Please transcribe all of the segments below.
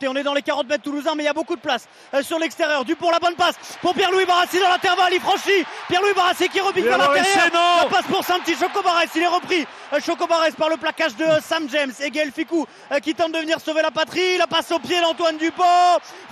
Et on est dans les 40 mètres toulousains, mais il y a beaucoup de place sur l'extérieur. Dupont, la bonne passe pour Pierre-Louis Barassi dans l'intervalle, il franchit. Pierre-Louis Barassi qui repique dans l'intérieur. La passe pour Santi Choco Barès, il est repris. Choco Barès par le plaquage de Sam James et Gaël Ficou qui tente de venir sauver la patrie. La passe au pied d'Antoine Dupont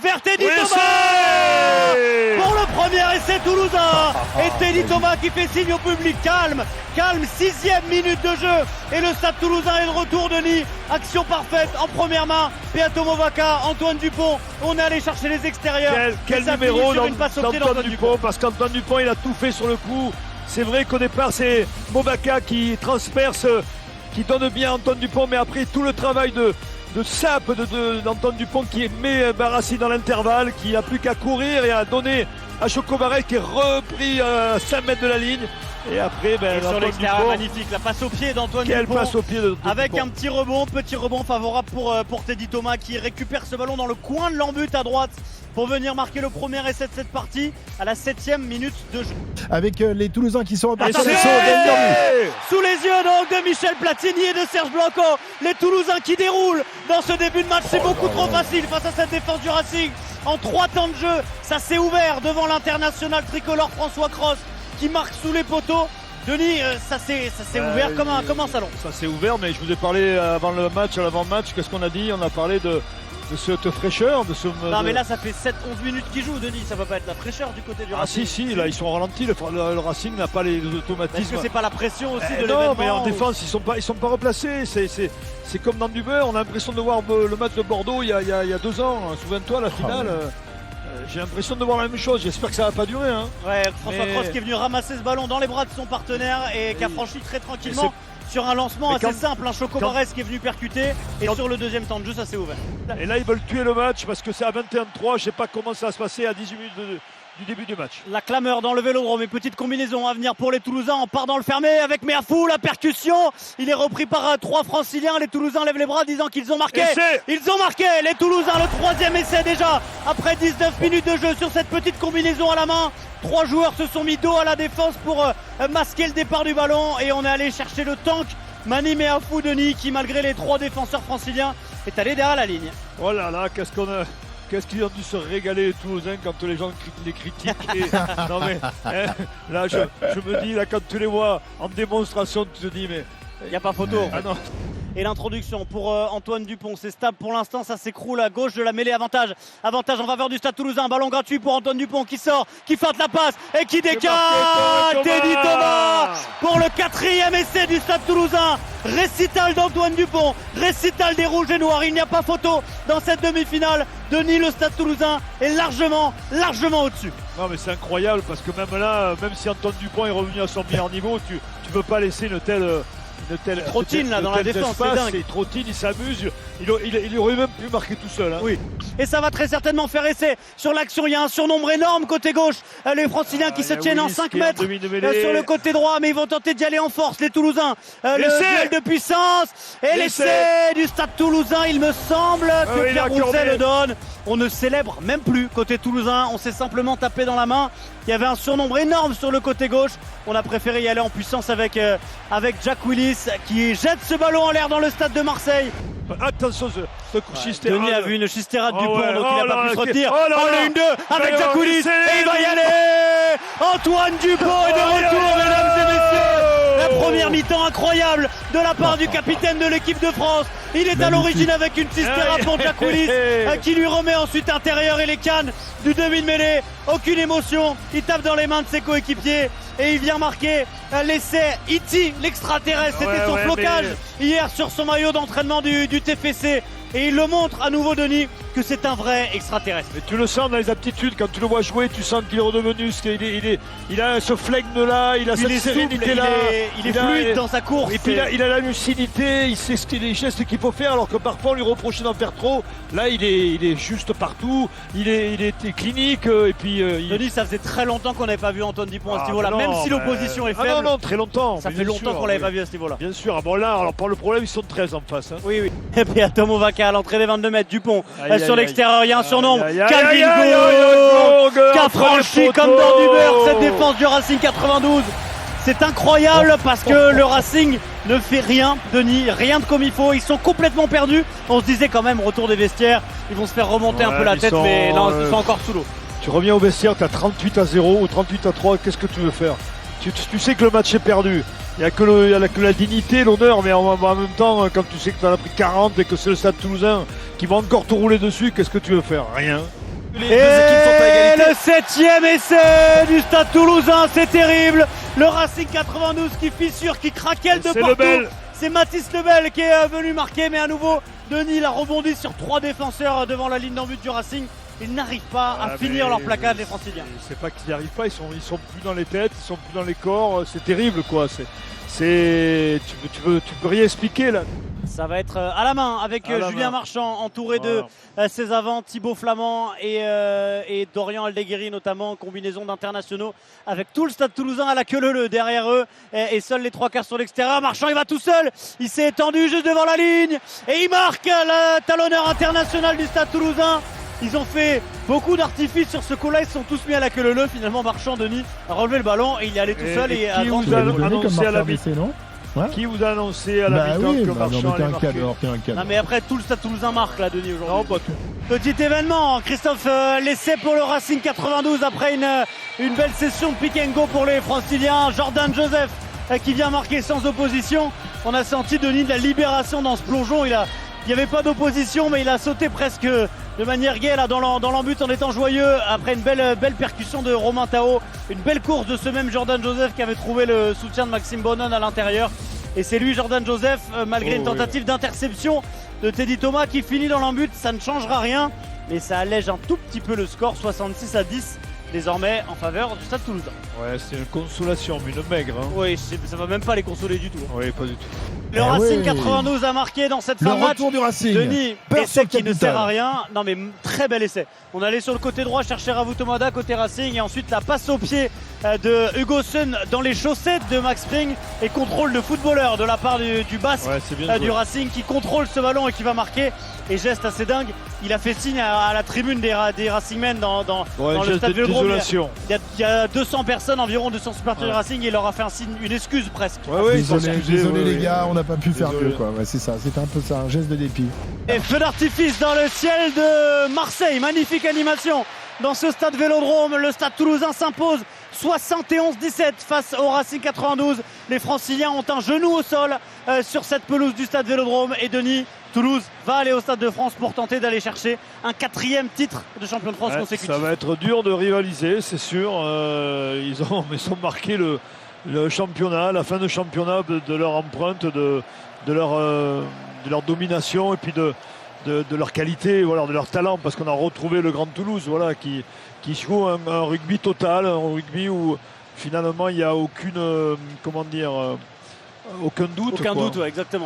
vers Teddy Thomas pour le premier essai toulousain. Et Teddy Thomas qui fait signe au public, calme, 6e minute de jeu. Et le Stade Toulousain est de retour, Denis. Action parfaite en première main. Beato Movaca, Antoine Dupont. On est allé chercher les extérieurs. Quel numéro d'Antoine Dupont, parce qu'Antoine Dupont il a tout fait sur le coup. C'est vrai qu'au départ c'est Movaca qui transperce, qui donne bien Antoine Dupont, mais après tout le travail de sape d'Antoine Dupont qui met Barassi dans l'intervalle, qui n'a plus qu'à courir et à donner à Choco Barès qui est repris à 5 mètres de la ligne. Et après, et sur l'extérieur, magnifique, la passe au pied d'Antoine Dupont. Quelle passe au pied avec un petit rebond favorable pour Teddy Thomas qui récupère ce ballon dans le coin de l'embut à droite pour venir marquer le premier essai de cette partie à la 7e minute de jeu. Avec les Toulousains qui sont sous les yeux donc de Michel Platini et de Serge Blanco. Les Toulousains qui déroulent dans ce début de match, c'est beaucoup trop facile face à cette défense du Racing. En 3 temps de jeu, ça s'est ouvert devant l'international tricolore François Cros qui marque sous les poteaux. Denis, ça s'est ouvert comme un salon. Ça s'est ouvert, mais je vous ai parlé avant le match, à l'avant-match, qu'est-ce qu'on a dit? On a parlé de cette fraîcheur. Non mais là ça fait 7-11 minutes qu'ils jouent, Denis, ça va pas être la fraîcheur du côté du Racing. Si, là ils sont ralentis, le Racing n'a pas les automatismes. Est-ce que c'est pas la pression aussi de l'événement? Non, mais en défense ils sont pas replacés, c'est comme dans du beurre. On a l'impression de voir le match de Bordeaux il y a 2 ans, souviens-toi la finale. J'ai l'impression de voir la même chose, j'espère que ça va pas durer. Ouais, François Cros qui est venu ramasser ce ballon dans les bras de son partenaire et qui a franchi très tranquillement sur un lancement assez simple, un Choco Barès qui est venu percuter et sur le deuxième temps de jeu ça s'est ouvert. Et là ils veulent tuer le match parce que c'est à 21-3, je sais pas comment ça va se passer à 18 minutes du début du match. La clameur dans le Vélodrome, une petite combinaison à venir pour les Toulousains, on part dans le fermé avec Meafou, la percussion, il est repris par 3 Franciliens, les Toulousains lèvent les bras disant qu'ils ont marqué. Ils ont marqué, les Toulousains, le 3e essai déjà, après 19 minutes de jeu sur cette petite combinaison à la main. 3 joueurs se sont mis dos à la défense pour masquer le départ du ballon et on est allé chercher le tank. Mani Meafou, Denis, qui malgré les 3 défenseurs franciliens est allé derrière la ligne. Oh là là, qu'est-ce qu'ils ont dû se régaler les Toulousains quand les gens les critiquent. Non mais là je me dis, là quand tu les vois en démonstration, tu te dis mais il n'y a pas photo. Ah non. Et l'introduction pour Antoine Dupont, c'est stable pour l'instant, ça s'écroule à gauche de la mêlée, avantage en faveur du Stade Toulousain, ballon gratuit pour Antoine Dupont qui sort, qui feinte la passe et qui décale Teddy Thomas pour le 4e essai du Stade Toulousain. Récital d'Antoine Dupont, récital des Rouges et Noirs, il n'y a pas photo dans cette demi-finale. Denis, le Stade Toulousain est largement au-dessus. Non mais c'est incroyable parce que même là, même si Antoine Dupont est revenu à son meilleur niveau, tu peux pas laisser une telle trottine là dans la défense, c'est dingue. Il trottine, il s'amuse, il aurait même pu marquer tout seul. Oui. Et ça va très certainement faire essai sur l'action. Il y a un surnombre énorme côté gauche. Les Franciliens qui se tiennent en 5 mètres sur le côté droit, mais ils vont tenter d'y aller en force, les Toulousains. Le duel de puissance et l'essai du Stade Toulousain. Il me semble que Pierre Rousset le donne. On ne célèbre même plus côté toulousain, on s'est simplement tapé dans la main. Il y avait un surnombre énorme sur le côté gauche. On a préféré y aller en puissance avec Jack Willis qui jette ce ballon en l'air dans le stade de Marseille. Attention, ce coup Chistera. Denis a vu une Chistera de Dupont, donc il n'a pas pu se retenir. Le 1-2 avec Jack Willis et il va y aller. Antoine Dupont est de retour, mesdames et messieurs. La première mi-temps incroyable de la part du capitaine de l'équipe de France. Il est à l'origine avec une Chistera pour Jack Willis qui lui remet ensuite intérieur et les cannes du demi de mêlée. Aucune émotion, il tape dans les mains de ses coéquipiers et il vient marquer l'essai E.T. l'extraterrestre. C'était son flocage hier sur son maillot d'entraînement du TFC. Et il le montre à nouveau, Denis, que c'est un vrai extraterrestre. Mais tu le sens dans les aptitudes, quand tu le vois jouer, tu sens qu'il est redevenu, il a ce flegme là, il a cette sérénité là. Il est fluide dans sa course. Et puis il a la lucidité, il sait les gestes qu'il faut faire, alors que parfois on lui reprochait d'en faire trop. Là il est juste partout, il est clinique. Et puis, Denis, ça faisait très longtemps qu'on n'avait pas vu Antoine Dupont à ce niveau-là, même si l'opposition est faible. Non, très longtemps. Ça fait longtemps qu'on l'avait pas vu à ce niveau-là. Bien sûr, bon là, alors par le problème, ils sont 13 en face. Oui. Et puis à Movaca à l'entrée des 22 mètres, Dupont sur l'extérieur, il y a un surnom, Calvin Gourg qui a franchi comme dans du beurre cette défense du Racing 92. C'est incroyable parce que le Racing ne fait rien, Denis, rien de comme il faut. Ils sont complètement perdus. On se disait quand même, retour des vestiaires, ils vont se faire remonter un peu la tête, mais non, ils sont encore sous l'eau. Tu reviens au vestiaire, tu as 38-0 ou 38-3, qu'est-ce que tu veux faire? Tu sais que le match est perdu. Il n'y a que la dignité, l'honneur, mais en même temps, quand tu sais que tu en as pris 40 et que c'est le Stade Toulousain qui va encore te rouler dessus, qu'est-ce que tu veux faire? Rien. Les deux équipes sont à égalité. Le 7e essai du Stade Toulousain, c'est terrible. Le Racing 92 qui fissure, qui craquelle de partout. C'est Mathis Lebel qui est venu marquer, mais à nouveau, Denis a rebondi sur 3 défenseurs devant la ligne d'en but du Racing. Ils n'arrivent pas à finir leur placade, les Franciliens. C'est pas qu'ils n'y arrivent pas, ils sont plus dans les têtes, ils sont plus dans les corps, c'est terrible quoi. Tu peux rien expliquer là. Ça va être à la main avec Julien Marchand entouré de ses avants, Thibaut Flamand et Dorian Aldeguerri notamment, combinaison d'internationaux avec tout le Stade Toulousain à la queue leu derrière eux et seuls les 3/4 sur l'extérieur. Marchand il va tout seul, il s'est étendu juste devant la ligne et il marque le talonneur international du Stade Toulousain. Ils ont fait beaucoup d'artifices sur ce coup-là, ils se sont tous mis à la queue leu. Finalement Marchand, Denis, a relevé le ballon et il est allé tout seul et à grande annoncé à la mi-temps. Qui vous a annoncé à la mi-temps que Marchand allait marquer? Non mais après tout le Stade Toulousain marque là, Denis, aujourd'hui. Non, pas tout. Petit événement, Christophe, l'essai pour le Racing 92 après une belle session de pick and go pour les Franciliens. Jordan Joseph qui vient marquer sans opposition. On a senti, Denis, de la libération dans ce plongeon. Il n'y avait pas d'opposition, mais il a sauté presque de manière gaie là, dans l'embut en étant joyeux après une belle percussion de Romain Tao. Une belle course de ce même Jordan Joseph qui avait trouvé le soutien de Maxime Bonnon à l'intérieur. Et c'est lui, Jordan Joseph, malgré une tentative d'interception de Teddy Thomas qui finit dans l'embut. Ça ne changera rien, mais ça allège un tout petit peu le score, 66-10. Désormais en faveur du Stade Toulousain. Ouais, c'est une consolation, mais une maigre. Hein. Oui, ça va même pas les consoler du tout. Oui, pas du tout. Le Racing 92 a marqué dans cette fin de match. Le retour du Racing. Denis, essai qui ne sert à rien. Non mais très bel essai. On allait sur le côté droit chercher Ravou Tomada côté Racing et ensuite la passe au pied de Hugo Sun dans les chaussettes de Max Spring et contrôle de footballeur de la part du Basque du Racing qui contrôle ce ballon et qui va marquer. Et geste assez dingue, il a fait signe à la tribune des Racingmen dans le stade Vélodrome. Il y a 200 personnes, environ 200 supporters du Racing et il leur a fait un signe, une excuse presque. Désolé les gars, on n'a pas pu faire mieux quoi. Ouais, c'est ça, c'était un peu ça, un geste de dépit. Et feu d'artifice dans le ciel de Marseille, magnifique animation dans ce stade Vélodrome. Le Stade Toulousain s'impose 71-17 face au Racing 92. Les Franciliens ont un genou au sol sur cette pelouse du stade Vélodrome. Et Denis, Toulouse va aller au Stade de France pour tenter d'aller chercher un 4e titre de champion de France consécutif. Ça va être dur de rivaliser, c'est sûr. Ils ont marqué le championnat, la fin de championnat de leur empreinte, de leur domination et puis de leur qualité, voilà, de leur talent, parce qu'on a retrouvé le Grand Toulouse, voilà, qui joue un rugby total, un rugby où finalement il n'y a aucun doute. Aucun doute, ouais, exactement.